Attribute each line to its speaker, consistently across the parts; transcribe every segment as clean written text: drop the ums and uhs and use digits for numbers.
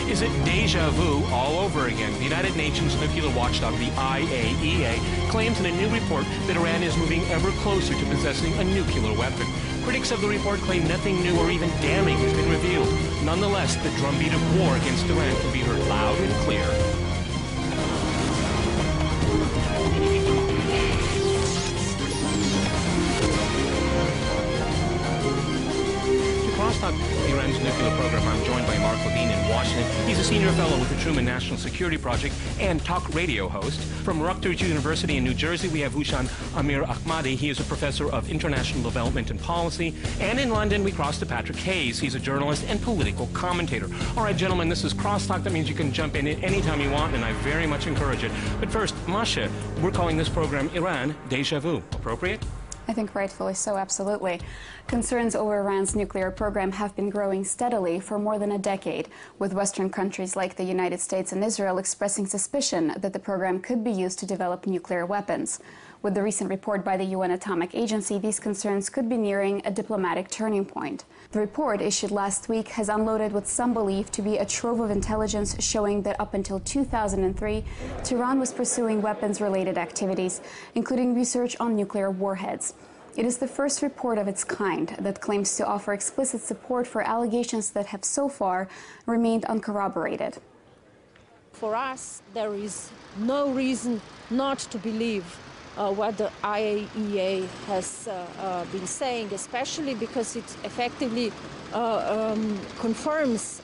Speaker 1: Is it deja vu all over again? The United Nations nuclear watchdog, the IAEA, claims in a new report that Iran is moving ever closer to possessing a nuclear weapon. Critics of the report claim nothing new or even damning has been revealed. Nonetheless, the drumbeat of war against Iran can be heard loud and clear. Crosstalk Iran's nuclear program. I'm joined by Mark Levine in Washington. He's a senior fellow with the Truman National Security Project and talk radio host. From Rutgers University in New Jersey, we have Hushan Amir Ahmadi. He is a professor of international development and policy. And in London, we cross to Patrick Hayes. He's a journalist and political commentator. All right, gentlemen, this is Crosstalk. That means you can jump in anytime you want, and I very much encourage it. But first, Masha, we're calling this program Iran Deja Vu. Appropriate?
Speaker 2: I think rightfully so, absolutely. Concerns over Iran's nuclear program have been growing steadily for more than a decade, with Western countries like the United States and Israel expressing suspicion that the program could be used to develop nuclear weapons. With the recent report by the UN Atomic Agency, these concerns could be nearing a diplomatic turning point. The report, issued last week, has unloaded what some believe to be a trove of intelligence showing that up until 2003, Tehran was pursuing weapons-related activities, including research on nuclear warheads. It is the first report of its kind that claims to offer explicit support for allegations that have so far remained uncorroborated.
Speaker 3: For us, there is no reason not to believe what the IAEA has been saying, especially because it effectively confirms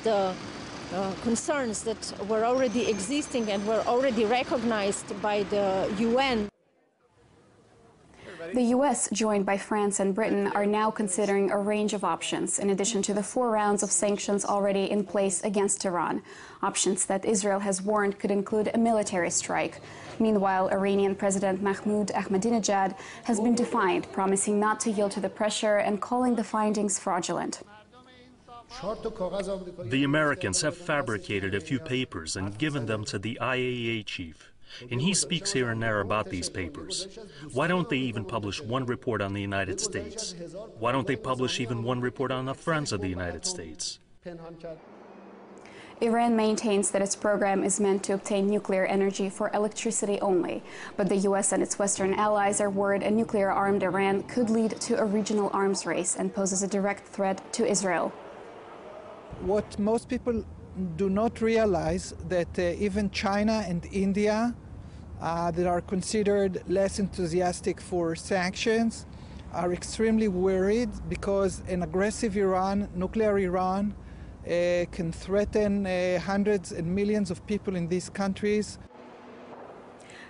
Speaker 3: the concerns that were already existing and were already recognized by the UN.
Speaker 2: The U.S., joined by France and Britain, are now considering a range of options, in addition to the 4 rounds of sanctions already in place against Iran. Options that Israel has warned could include a military strike. Meanwhile, Iranian President Mahmoud Ahmadinejad has been defiant, promising not to yield to the pressure and calling the findings fraudulent.
Speaker 4: The Americans have fabricated a few papers and given them to the IAEA chief. And he speaks here and there about these papers. Why don't they even publish one report on the United States? Why don't they publish even one report on the friends of the United States?
Speaker 2: Iran maintains that its program is meant to obtain nuclear energy for electricity only. But the U.S. and its Western allies are worried a nuclear-armed Iran could lead to a regional arms race and poses a direct threat to Israel.
Speaker 5: What most people do not realize that even China and India, that are considered less enthusiastic for sanctions, are extremely worried because an aggressive Iran, nuclear Iran, can threaten hundreds and millions of people in these countries.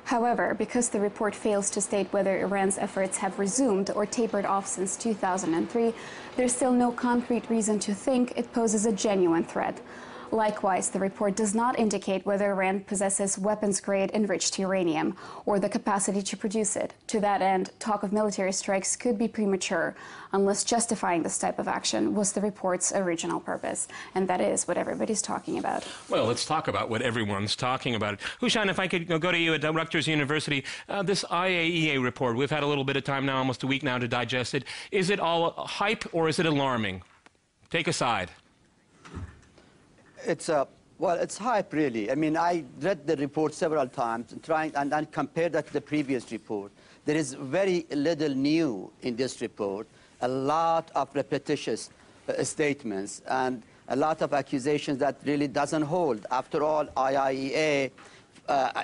Speaker 2: However, because the report fails to state whether Iran's efforts have resumed or tapered off since 2003, there's still no concrete reason to think it poses a genuine threat. Likewise, the report does not indicate whether Iran possesses weapons-grade enriched uranium or the capacity to produce it. To that end, talk of military strikes could be premature, unless justifying this type of action was the report's original purpose. And that is what everybody's talking about.
Speaker 1: Well, let's talk about what everyone's talking about. Hushan, if I could go to you at Rutgers University, this IAEA report, we've had a little bit of time now, almost a week now, to digest it. Is it all hype or is it alarming? Take a side.
Speaker 6: Well, it's hype, really. I mean, I read the report several times and compared that to the previous report. There is very little new in this report, a lot of repetitious statements and a lot of accusations that really doesn't hold. After all, IAEA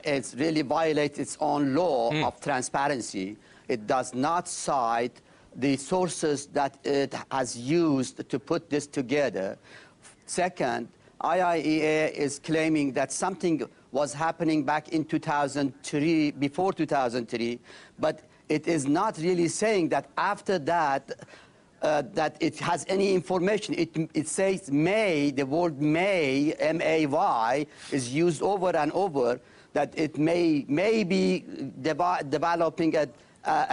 Speaker 6: it really violates its own law of transparency. It does not cite the sources that it has used to put this together. Second, IAEA is claiming that something was happening back in 2003, before 2003, but it is not really saying that after that, that it has any information. It says may, the word may, M-A-Y, is used over and over, that it may be developing an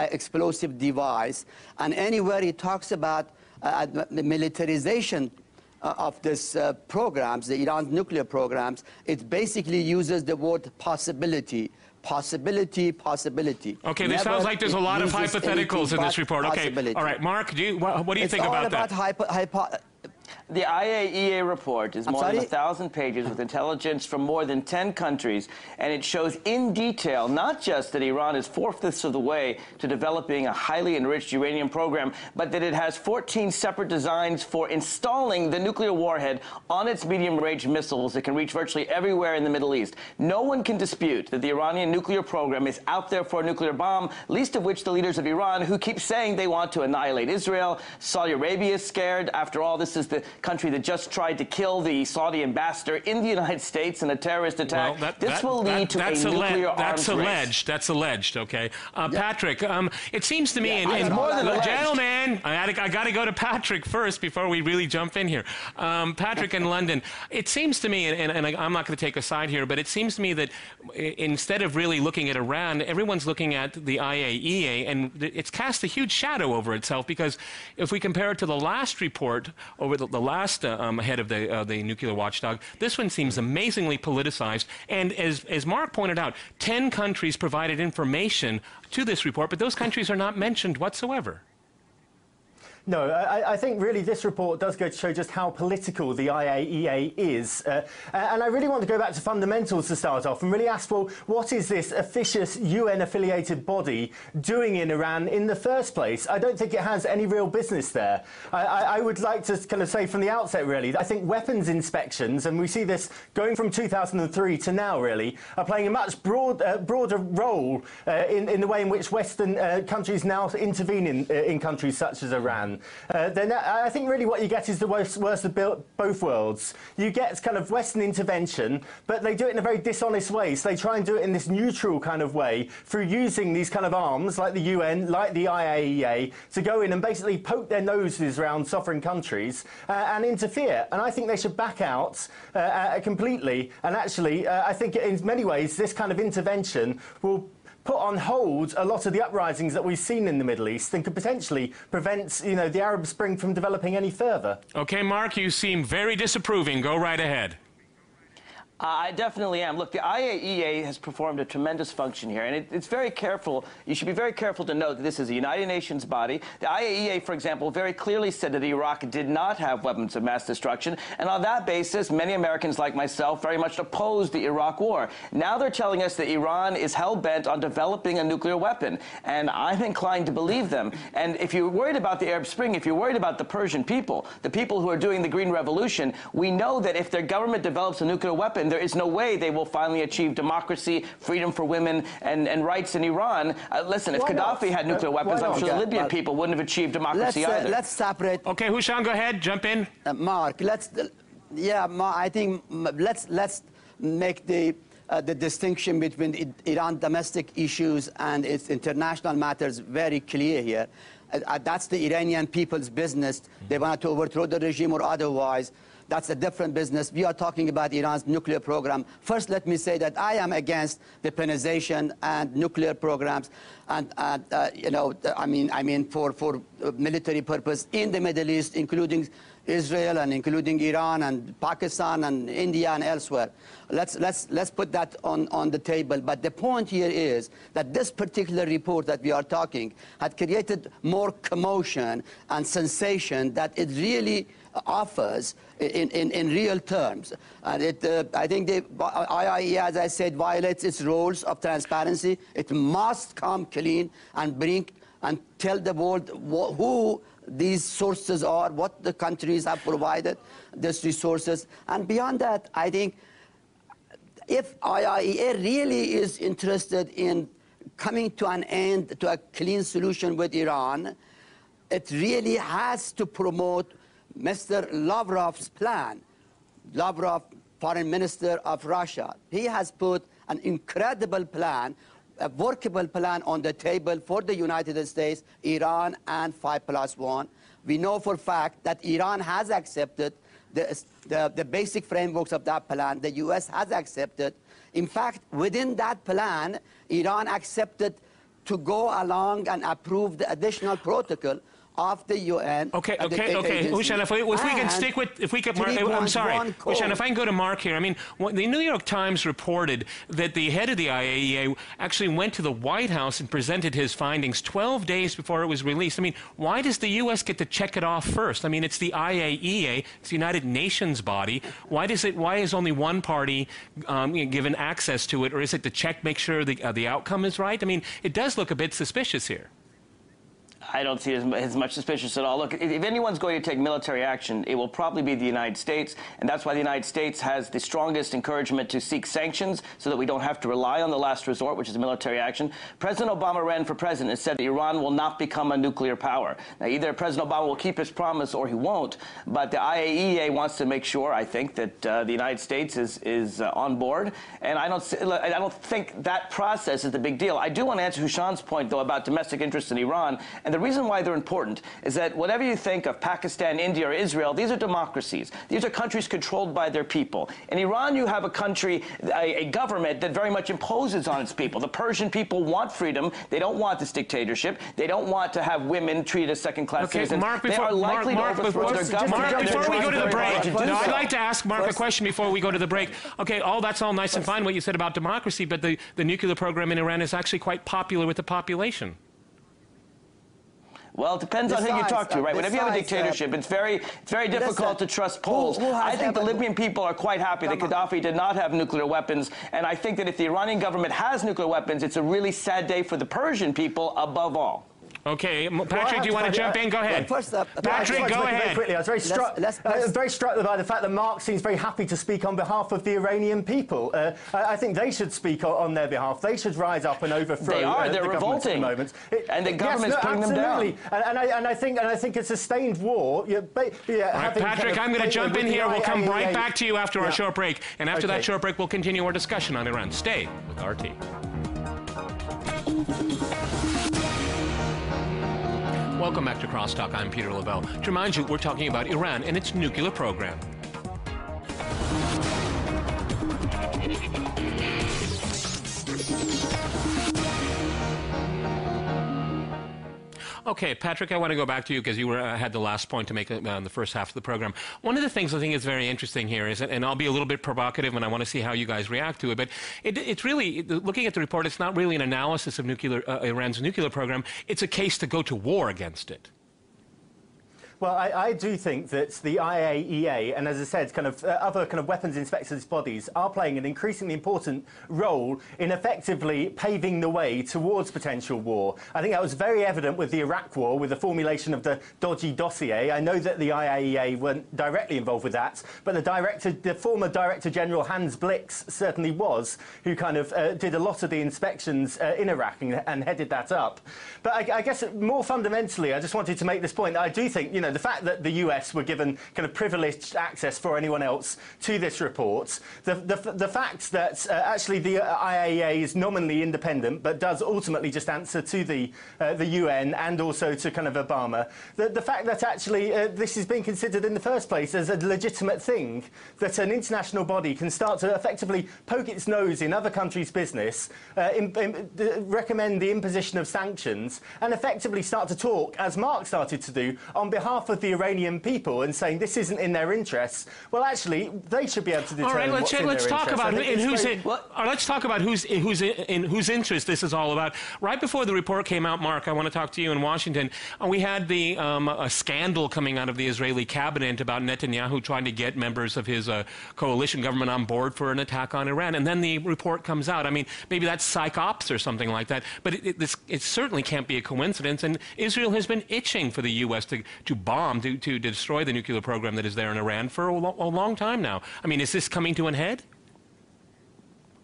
Speaker 6: explosive device. And anywhere it talks about the militarization of this programs, the Iran's nuclear programs, it basically uses the word possibility. Possibility.
Speaker 1: Okay, this sounds like there's a lot of hypotheticals in this report. Okay, all right, Mark, what do you think about that?
Speaker 7: The IAEA report is more than 1,000 pages with intelligence from more than 10 countries, and it shows in detail not just that Iran is 4/5 of the way to developing a highly enriched uranium program, but that it has 14 separate designs for installing the nuclear warhead on its medium-range missiles that can reach virtually everywhere in the Middle East. No one can dispute that the Iranian nuclear program is out there for a nuclear bomb, least of which the leaders of Iran, who keep saying they want to annihilate Israel. Saudi Arabia is scared. After all, this is the country that just tried to kill the Saudi ambassador in the United States in a terrorist attack.
Speaker 1: Well,
Speaker 7: this will lead to a nuclear arms race.
Speaker 1: That's alleged, okay? Patrick, it seems to me...
Speaker 7: more than alleged.
Speaker 1: Gentlemen, I got to go to Patrick first before we really jump in here. Patrick in London, it seems to me, and I'm not going to take a side here, but it seems to me that instead of really looking at Iran, everyone's looking at the IAEA, and it's cast a huge shadow over itself, because if we compare it to the last report over the last head of the nuclear watchdog, this one seems amazingly politicized. And as Mark pointed out, 10 countries provided information to this report, but those countries are not mentioned whatsoever.
Speaker 8: No, I think really this report does go to show just how political the IAEA is. And I really want to go back to fundamentals to start off and really ask, well, what is this officious UN-affiliated body doing in Iran in the first place? I don't think it has any real business there. I would like to kind of say from the outset, really, I think weapons inspections, and we see this going from 2003 to now, really, are playing a much broader role in the way in which Western countries now intervene in countries such as Iran. Then I think really what you get is the worst of both worlds. You get kind of Western intervention, but they do it in a very dishonest way. So they try and do it in this neutral kind of way through using these kind of arms like the UN, like the IAEA, to go in and basically poke their noses around sovereign countries and interfere. And I think they should back out completely. And actually, I think in many ways, this kind of intervention will put on hold a lot of the uprisings that we've seen in the Middle East and could potentially prevent, the Arab Spring from developing any further.
Speaker 1: Okay, Mark, you seem very disapproving. Go right ahead.
Speaker 7: I definitely am. Look, the IAEA has performed a tremendous function here, and it's very careful. You should be very careful to note that this is a United Nations body. The IAEA, for example, very clearly said that Iraq did not have weapons of mass destruction, and on that basis, many Americans like myself very much opposed the Iraq war. Now they're telling us that Iran is hell-bent on developing a nuclear weapon, and I'm inclined to believe them. And if you're worried about the Arab Spring, if you're worried about the Persian people, the people who are doing the Green Revolution, we know that if their government develops a nuclear weapon, there is no way they will finally achieve democracy, freedom for women, and rights in Iran. Listen, if Gaddafi had nuclear weapons, I'm sure the Libyan people wouldn't have achieved democracy either.
Speaker 6: Let's separate.
Speaker 1: Okay, Hushan, go ahead, jump in.
Speaker 6: Mark, I think let's make the distinction between Iran domestic issues and its international matters very clear here. That's the Iranian people's business. They want to overthrow the regime or otherwise. That's a different business. We are talking about Iran's nuclear program. First, let me say that I am against weaponization and nuclear programs, and I mean for military purpose in the Middle East, including Israel and including Iran and Pakistan and India and elsewhere. Let's put that on the table. But the point here is that this particular report that we are talking had created more commotion and sensation that it really offers in real terms. And I think the IAEA, as I said, violates its rules of transparency. It must come clean and bring and tell the world who these sources are, what the countries have provided these resources. And beyond that, I think if IAEA really is interested in coming to an end, to a clean solution with Iran, it really has to promote Mr. Lavrov's plan. Lavrov, foreign minister of Russia, he has put an incredible plan, a workable plan on the table for the United States, Iran, and 5+1. We know for a fact that Iran has accepted the basic frameworks of that plan. The U.S. has accepted. In fact, within that plan, Iran accepted to go along and approve the additional protocol of the UN.
Speaker 1: Okay. Hushan, if we can stick with, Mark, I'm sorry. Hushan, if I can go to Mark here. I mean, the New York Times reported that the head of the IAEA actually went to the White House and presented his findings 12 days before it was released. I mean, why does the U.S. get to check it off first? I mean, it's the IAEA, it's the United Nations body. Why is only one party given access to it, or is it to check, make sure the outcome is right? I mean, it does look a bit suspicious here.
Speaker 7: I don't see it as much suspicious at all. Look, if anyone's going to take military action, it will probably be the United States, and that's why the United States has the strongest encouragement to seek sanctions so that we don't have to rely on the last resort, which is military action. President Obama ran for president and said that Iran will not become a nuclear power. Now, either President Obama will keep his promise or he won't, but the IAEA wants to make sure, I think, that the United States is on board, and I don't think that process is the big deal. I do want to answer Hushan's point, though, about domestic interests in Iran, and the reason why they're important is that whatever you think of Pakistan, India, or Israel, these are democracies. These are countries controlled by their people. In Iran, you have a country, a government that very much imposes on its people. The Persian people want freedom. They don't want this dictatorship. They don't want to have women treated as second-class citizens.
Speaker 1: Mark,
Speaker 7: they are likely to overthrow their government.
Speaker 1: Mark, before we go to the break, I'd like to ask Mark a question before we go to the break. Okay, that's all nice and fine what you said about democracy, but the nuclear program in Iran is actually quite popular with the population.
Speaker 7: Well, it depends on who you talk to, right? Whenever you have a dictatorship, it's very difficult to trust polls. I think the Libyan people are quite happy that Gaddafi did not have nuclear weapons, and I think that if the Iranian government has nuclear weapons, it's a really sad day for the Persian people above all.
Speaker 1: Okay, Patrick, do you want to jump in? Go ahead. Patrick, go ahead.
Speaker 8: Very quickly. I was very struck by the fact that Mark seems very happy to speak on behalf of the Iranian people. I think they should speak on their behalf. They should rise up and overthrow.
Speaker 7: They are. They're revolting. And the government's putting them down.
Speaker 8: And I think a sustained war.
Speaker 1: Patrick, I'm going to jump in here. We'll come right back to you after our short break. And after that short break, we'll continue our discussion on Iran. Stay with RT. Welcome back to Crosstalk. I'm Peter Lavelle. To remind you, we're talking about Iran and its nuclear program. Okay, Patrick, I want to go back to you because you had the last point to make on the first half of the program. One of the things I think is very interesting here is, and I'll be a little bit provocative and I want to see how you guys react to it, but it's really, looking at the report, it's not really an analysis of Iran's nuclear program. It's a case to go to war against it.
Speaker 8: Well, I do think that the IAEA and, as I said, other weapons inspectors bodies are playing an increasingly important role in effectively paving the way towards potential war. I think that was very evident with the Iraq war, with the formulation of the dodgy dossier. I know that the IAEA weren't directly involved with that, but the former Director General Hans Blix certainly was, who did a lot of the inspections in Iraq and headed that up. But I guess more fundamentally, I just wanted to make this point that I do think, the fact that the US were given privileged access for anyone else to this report, the fact that actually the IAEA is nominally independent but does ultimately just answer to the UN and also to Obama, the fact that actually this is being considered in the first place as a legitimate thing, that an international body can start to effectively poke its nose in other countries' business, recommend the imposition of sanctions, and effectively start to talk, as Mark started to do, on behalf of the Iranian people and saying this isn't in their interests. Well, actually, they should be able to determine what's in their interests.
Speaker 1: Let's talk about in whose interest this is all about. Right before the report came out, Mark, I want to talk to you in Washington. We had a scandal coming out of the Israeli cabinet about Netanyahu trying to get members of his coalition government on board for an attack on Iran. And then the report comes out. I mean, maybe that's psych ops or something like that. But it certainly can't be a coincidence. And Israel has been itching for the U.S. to bomb, to destroy the nuclear program that is there in Iran for a long time now. I mean, is this coming to an head?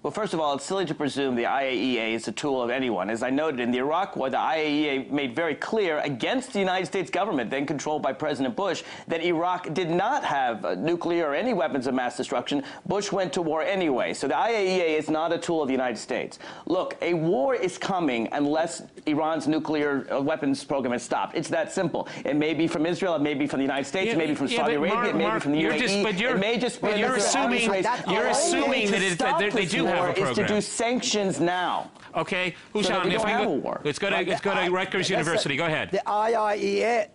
Speaker 7: Well, first of all, it's silly to presume the IAEA is a tool of anyone. As I noted, in the Iraq War, the IAEA made very clear against the United States government, then controlled by President Bush, that Iraq did not have nuclear or any weapons of mass destruction. Bush went to war anyway. So the IAEA is not a tool of the United States. Look, a war is coming unless Iran's nuclear weapons program is stopped. It's that simple. It may be from Israel, it may be from the United States, it may be from Saudi Arabia, it may be from the UAE.
Speaker 1: You're assuming that they do have a program.
Speaker 7: Is to do sanctions now.
Speaker 1: Okay, Hushan, let's go to Rutgers University. Go ahead.
Speaker 6: The IAEA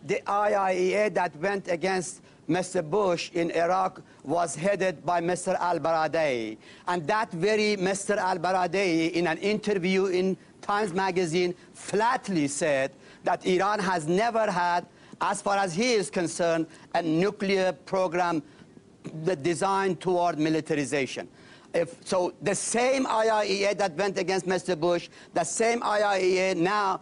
Speaker 6: the IAEA that went against Mr. Bush in Iraq was headed by Mr. al-Baradei. And that very Mr. al-Baradei, in an interview in Times Magazine, flatly said that Iran has never had, as far as he is concerned, a program designed toward militarization. So the same IAEA that went against Mr. Bush, the same IAEA now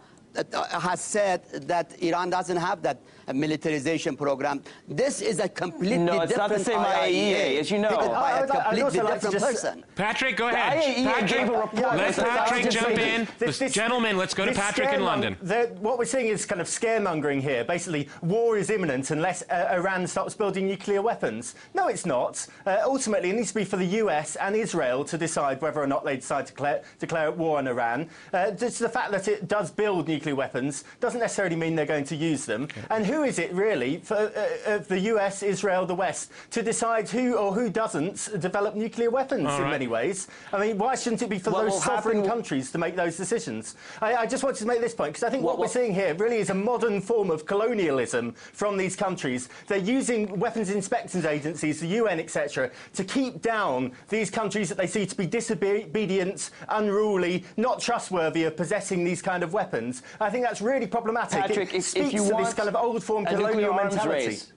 Speaker 6: has said that Iran doesn't have that militarization program. This is a completely different
Speaker 7: it's not the same IAEA, as you know.
Speaker 6: By a completely different person.
Speaker 1: Patrick, go ahead.
Speaker 7: Patrick,
Speaker 1: let Patrick jump in. Gentlemen, let's go to Patrick in London.
Speaker 8: What we're seeing is kind of scaremongering here. Basically, war is imminent unless Iran stops building nuclear weapons. No, it's not. Ultimately, it needs to be for the US and Israel to decide whether or not they decide to declare war on Iran. Just the fact that it does build nuclear weapons doesn't necessarily mean they're going to use them. Okay. And who is it really for the US, Israel, the West to decide who or who doesn't develop nuclear weapons in many ways? I mean, why shouldn't it be for those sovereign countries to make those decisions? I just wanted to make this point because I think what we're seeing here really is a modern form of colonialism from these countries. They're using weapons inspections agencies, the UN, etc., to keep down these countries that they see to be disobedient, unruly, not trustworthy of possessing these kind of weapons. I think that's really problematic.
Speaker 7: Patrick,
Speaker 8: it speaks to this kind of old form colonial mentality.
Speaker 7: Race.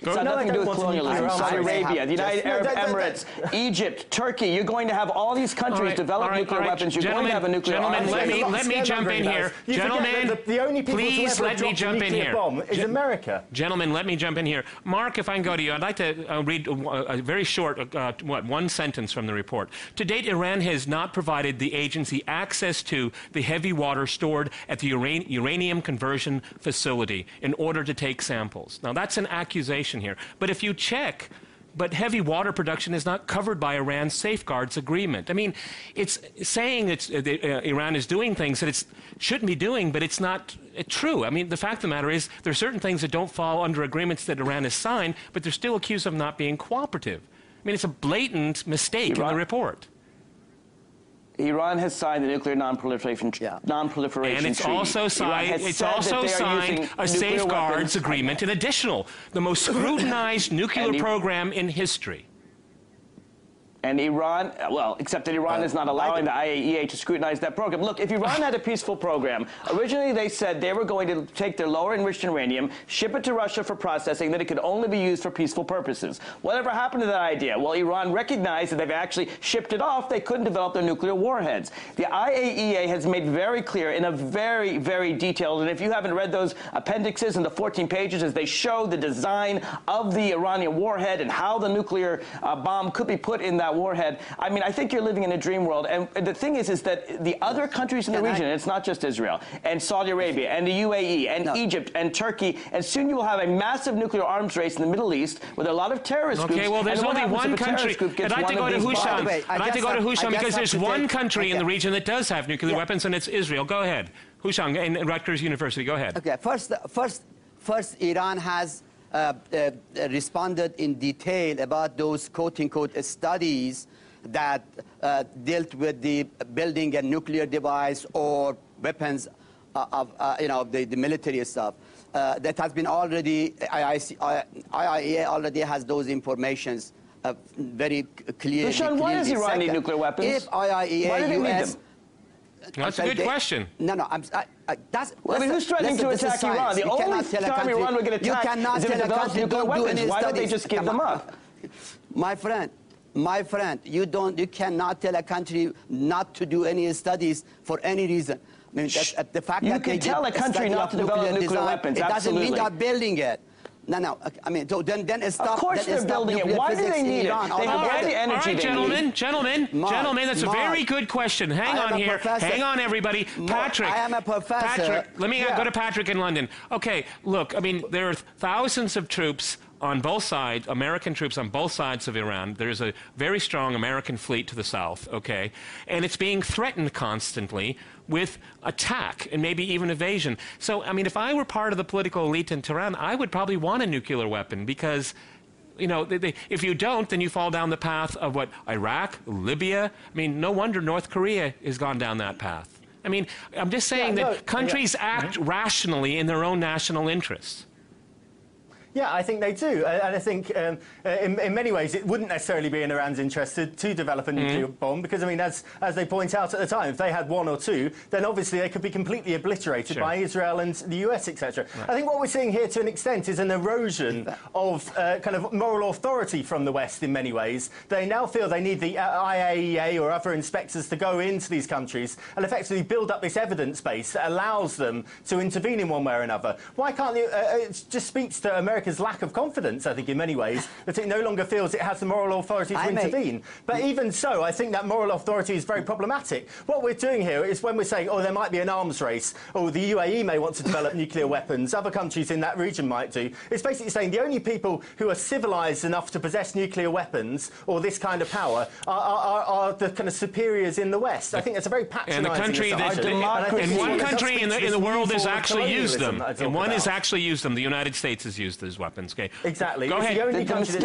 Speaker 7: It's got nothing to do with colonialism. Saudi Arabia, the United Arab Emirates, Egypt, Turkey. You're going to have all these countries develop nuclear weapons. You're going to have a nuclear arms race.
Speaker 1: Let me jump in here. Gentlemen,
Speaker 8: the only people
Speaker 1: please let me jump in here.
Speaker 8: Bomb is America.
Speaker 1: Gentlemen, let me jump in here. Mark, if I can go to you, I'd like to read a very short, one sentence from the report. To date, Iran has not provided the agency access to the heavy water stored at the uranium conversion facility in order to take samples. Now, that's an accusation here. But if you check, heavy water production is not covered by Iran's safeguards agreement. I mean, it's saying Iran is doing things that it shouldn't be doing, but it's not true. I mean, the fact of the matter is there are certain things that don't fall under agreements that Iran has signed, but they're still accused of not being cooperative. I mean, it's a blatant mistake in the report.
Speaker 7: Iran has signed the Nuclear Non-Proliferation Treaty.
Speaker 1: And it's also signed a safeguards agreement, an additional, the most scrutinized nuclear program in history.
Speaker 7: And Iran, well, except that Iran is not allowing the IAEA to scrutinize that program. Look, if Iran had a peaceful program, originally they said they were going to take their lower enriched uranium, ship it to Russia for processing, that it could only be used for peaceful purposes. Whatever happened to that idea? Well, Iran recognized that they've actually shipped it off. They couldn't develop their nuclear warheads. The IAEA has made very clear in a very, very detailed, and if you haven't read those appendixes in the 14 pages as they show the design of the Iranian warhead and how the nuclear bomb could be put in that warhead. I mean, I think you're living in a dream world. And the thing is that the other countries in the region, and it's not just Israel, and Saudi Arabia, and the UAE, and Egypt, and Turkey, and soon you will have a massive nuclear arms race in the Middle East with a lot of terrorist groups.
Speaker 1: Okay, well, there's only one country. I'd like to go to Husham. I'd like to go to Husham because there's one country in the region that does have nuclear weapons, and it's Israel. Go ahead. Husham, in Rutgers University. Go ahead.
Speaker 6: Okay, first Iran has responded in detail about those quote-unquote studies that dealt with the building a nuclear device or weapons of the military stuff. That has been already, IAEA already has those informations very clearly.
Speaker 7: Hushan, why does Iran need nuclear weapons?
Speaker 6: If IAEA,
Speaker 7: why do they need them?
Speaker 1: That's a good question.
Speaker 6: No,
Speaker 7: that's... Well, I mean, who's threatening to attack Iran? The only time Iran will get attacked is if it develops nuclear weapons. Why don't they just give them up?
Speaker 6: My friend, you cannot tell a country not to do any studies for any reason. I mean, the fact
Speaker 7: you
Speaker 6: that
Speaker 7: can tell a country not to develop nuclear weapons.
Speaker 6: It doesn't mean they're building it. No. I mean, so then stop.
Speaker 7: Of course they're building it. Why do they need it? They have all the energy they need.
Speaker 1: Gentlemen, that's a very good question. Hang on here. Hang on, everybody. Patrick.
Speaker 6: I am a professor.
Speaker 1: Patrick, let me go to Patrick in London. Okay, look, I mean, there are thousands of troops on both sides, American troops on both sides of Iran. There's a very strong American fleet to the south, okay? And it's being threatened constantly with attack and maybe even evasion. So, I mean, if I were part of the political elite in Tehran, I would probably want a nuclear weapon because, you know, if you don't, then you fall down the path of what, Iraq, Libya? I mean, no wonder North Korea has gone down that path. I mean, I'm just saying that countries act rationally in their own national interests.
Speaker 8: Yeah, I think they do. And I think in many ways it wouldn't necessarily be in Iran's interest to develop a nuclear bomb because, I mean, as they point out at the time, if they had one or two, then obviously they could be completely obliterated by Israel and the US, etc. Right. I think what we're seeing here to an extent is an erosion of kind of moral authority from the West in many ways. They now feel they need the IAEA or other inspectors to go into these countries and effectively build up this evidence base that allows them to intervene in one way or another. Why can't they? It just speaks to America's lack of confidence, I think, in many ways, that it no longer feels it has the moral authority to intervene. But even so, I think that moral authority is very problematic. What we're doing here is when we're saying, oh, there might be an arms race, or the UAE may want to develop nuclear weapons, other countries in that region might do, it's basically saying the only people who are civilized enough to possess nuclear weapons or this kind of power are the kind of superiors in the West. I think it's a very patronizing
Speaker 1: and one country in the world has actually used them. And one has actually used them. The United States has used those weapons. Okay.
Speaker 8: Exactly.
Speaker 1: Go ahead.
Speaker 8: The only country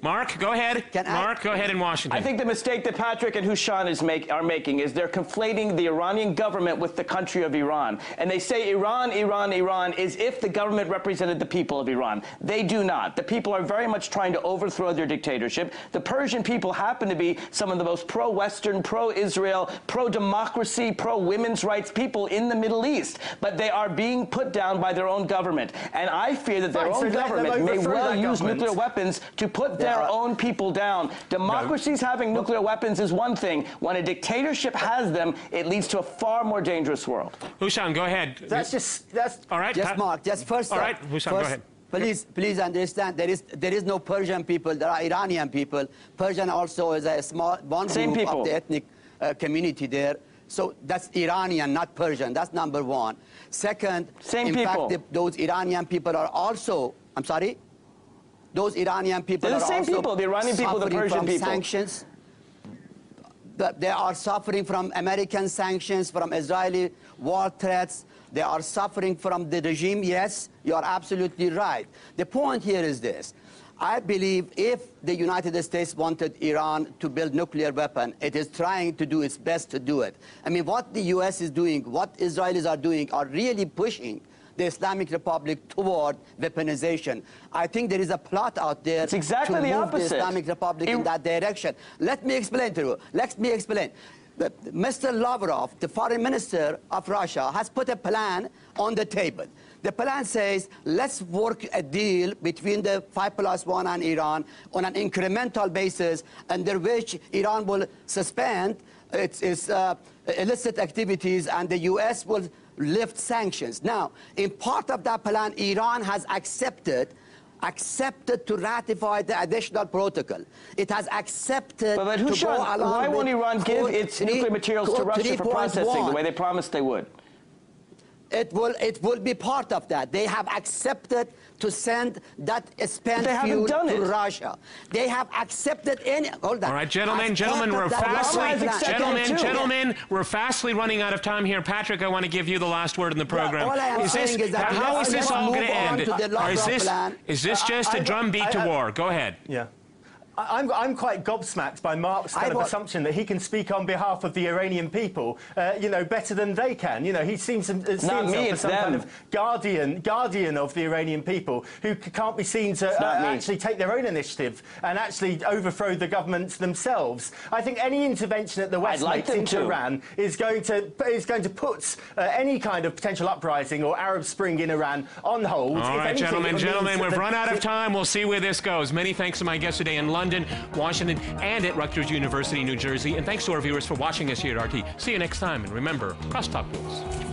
Speaker 1: Mark, go ahead. Mark, go ahead in Washington.
Speaker 7: I think the mistake that Patrick and Hushan are making is they're conflating the Iranian government with the country of Iran. And they say Iran is if the government represented the people of Iran. They do not. The people are very much trying to overthrow their dictatorship. The Persian people happen to be some of the most pro-Western, pro-Israel, pro-democracy, pro-women's rights people in the Middle East. But they are being put down by their own government. And I fear that their own government may well use nuclear weapons to put their own people down. Democracies having nuclear weapons is one thing. When a dictatorship has them, it leads to a far more dangerous world.
Speaker 1: Hushan, go ahead.
Speaker 6: That's
Speaker 1: all right.
Speaker 6: Just Mark. Just first.
Speaker 1: All right, Hushan, go ahead.
Speaker 6: Please understand there is no Persian people. There are Iranian people. Persian also is a small one group of the ethnic community there. So that's Iranian, not Persian. That's number one. Second, in fact, those Iranian people are also, I'm sorry? Those Iranian people are also
Speaker 7: the Iranian people, the Persian people.
Speaker 6: Sanctions. They are suffering from American sanctions, from Israeli war threats. They are suffering from the regime. Yes, you are absolutely right. The point here is this. I believe if the United States wanted Iran to build nuclear weapon, it is trying to do its best to do it. I mean, what the U.S. is doing, what Israelis are doing, are really pushing the Islamic Republic toward weaponization. I think there is a plot out there to move the Islamic Republic in that direction. Let me explain to you. Let me explain. Mr. Lavrov, the foreign minister of Russia, has put a plan on the table. The plan says, let's work a deal between the 5+1 and Iran on an incremental basis, under which Iran will suspend its illicit activities and the U.S. will lift sanctions. Now, in part of that plan, Iran has accepted to ratify the additional protocol. It has accepted
Speaker 7: but to go along why won't Iran give its nuclear materials to Russia for processing the way they promised they would?
Speaker 6: It will be part of that. They have accepted to send that spent fuel to Russia. They have accepted any. Hold on.
Speaker 1: All right, gentlemen, we're fastly running out of time here. Patrick, I want to give you the last word in the program.
Speaker 6: All I am saying is that
Speaker 1: how is this all going to end? Is this just a drumbeat to war? Go ahead.
Speaker 8: Yeah. I'm quite gobsmacked by Mark's kind of assumption that he can speak on behalf of the Iranian people, you know, better than they can. You know, he seems to see himself as some kind of guardian of the Iranian people who can't be seen to actually take their own initiative and actually overthrow the governments themselves. I think any intervention that the West makes into Iran is going to put any kind of potential uprising or Arab Spring in Iran on hold.
Speaker 1: All right, gentlemen, we've run out of time. We'll see where this goes. Many thanks to my guests today in London, Washington, and at Rutgers University, New Jersey. And thanks to our viewers for watching us here at RT. See you next time. And remember, crosstalk rules.